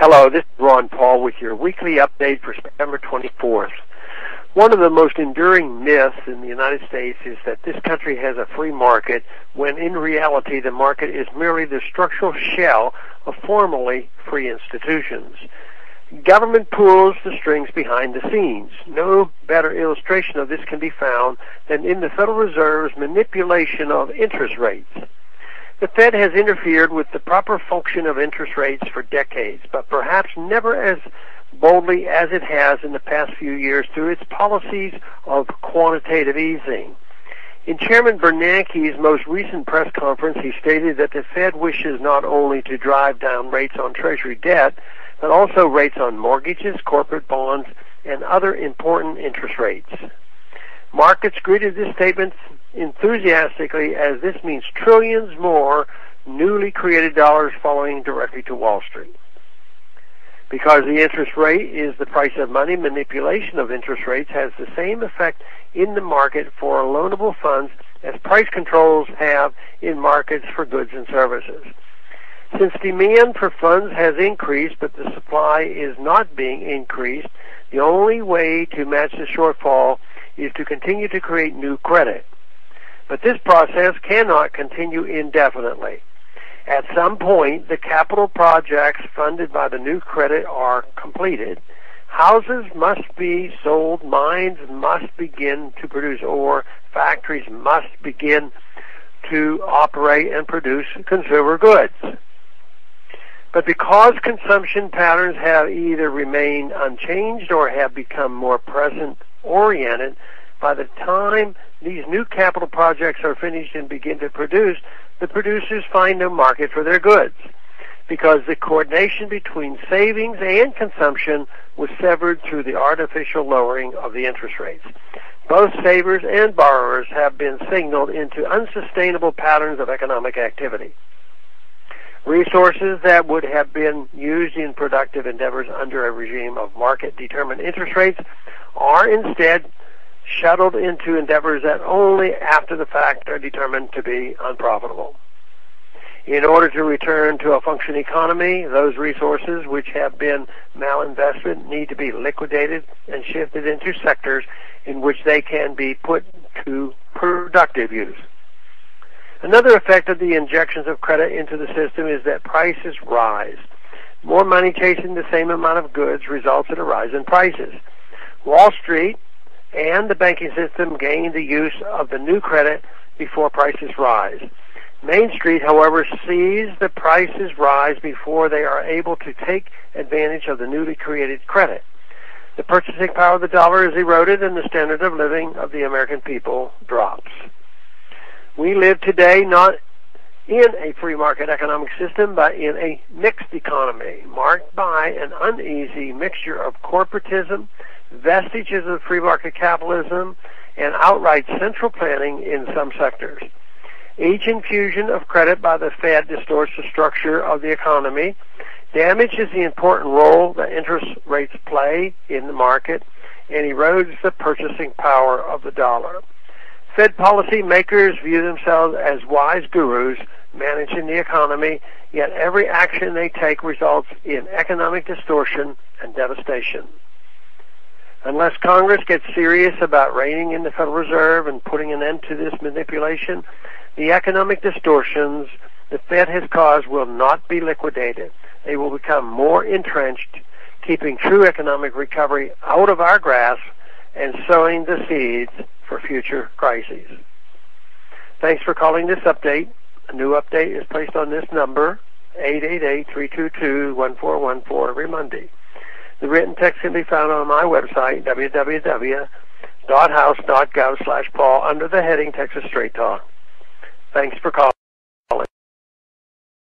Hello, this is Ron Paul with your weekly update for September 24th. One of the most enduring myths in the United States is that this country has a free market, when in reality the market is merely the structural shell of formerly free institutions. Government pulls the strings behind the scenes. No better illustration of this can be found than in the Federal Reserve's manipulation of interest rates. The Fed has interfered with the proper function of interest rates for decades, but perhaps never as boldly as it has in the past few years through its policies of quantitative easing. In Chairman Bernanke's most recent press conference, he stated that the Fed wishes not only to drive down rates on Treasury debt, but also rates on mortgages, corporate bonds, and other important interest rates. Markets greeted this statement enthusiastically, as this means trillions more newly created dollars following directly to Wall Street. Because the interest rate is the price of money, manipulation of interest rates has the same effect in the market for loanable funds as price controls have in markets for goods and services. Since demand for funds has increased but the supply is not being increased, the only way to match the shortfall is to continue to create new credit. But this process cannot continue indefinitely. At some point, the capital projects funded by the new credit are completed. Houses must be sold, mines must begin to produce ore, factories must begin to operate and produce consumer goods. But because consumption patterns have either remained unchanged or have become more present-oriented, by the time these new capital projects are finished and begin to produce, the producers find no market for their goods, because the coordination between savings and consumption was severed through the artificial lowering of the interest rates. Both savers and borrowers have been signaled into unsustainable patterns of economic activity. Resources that would have been used in productive endeavors under a regime of market-determined interest rates are instead shuttled into endeavors that only after the fact are determined to be unprofitable. In order to return to a functioning economy, those resources which have been malinvested need to be liquidated and shifted into sectors in which they can be put to productive use. Another effect of the injections of credit into the system is that prices rise. More money chasing the same amount of goods results in a rise in prices. Wall Street and the banking system gain the use of the new credit before prices rise. Main Street, however, sees the prices rise before they are able to take advantage of the newly created credit. The purchasing power of the dollar is eroded and the standard of living of the American people drops. We live today not in a free market economic system, but in a mixed economy marked by an uneasy mixture of corporatism, vestiges of free market capitalism, and outright central planning in some sectors. Each infusion of credit by the Fed distorts the structure of the economy, damages the important role that interest rates play in the market, and erodes the purchasing power of the dollar. Fed policy makers view themselves as wise gurus managing the economy, yet every action they take results in economic distortion and devastation. Unless Congress gets serious about reining in the Federal Reserve and putting an end to this manipulation, the economic distortions the Fed has caused will not be liquidated. They will become more entrenched, keeping true economic recovery out of our grasp and sowing the seeds for future crises. Thanks for calling this update. A new update is placed on this number, 888-322-1414, every Monday. The written text can be found on my website, www.house.gov/Paul, under the heading Texas Straight Talk. Thanks for calling.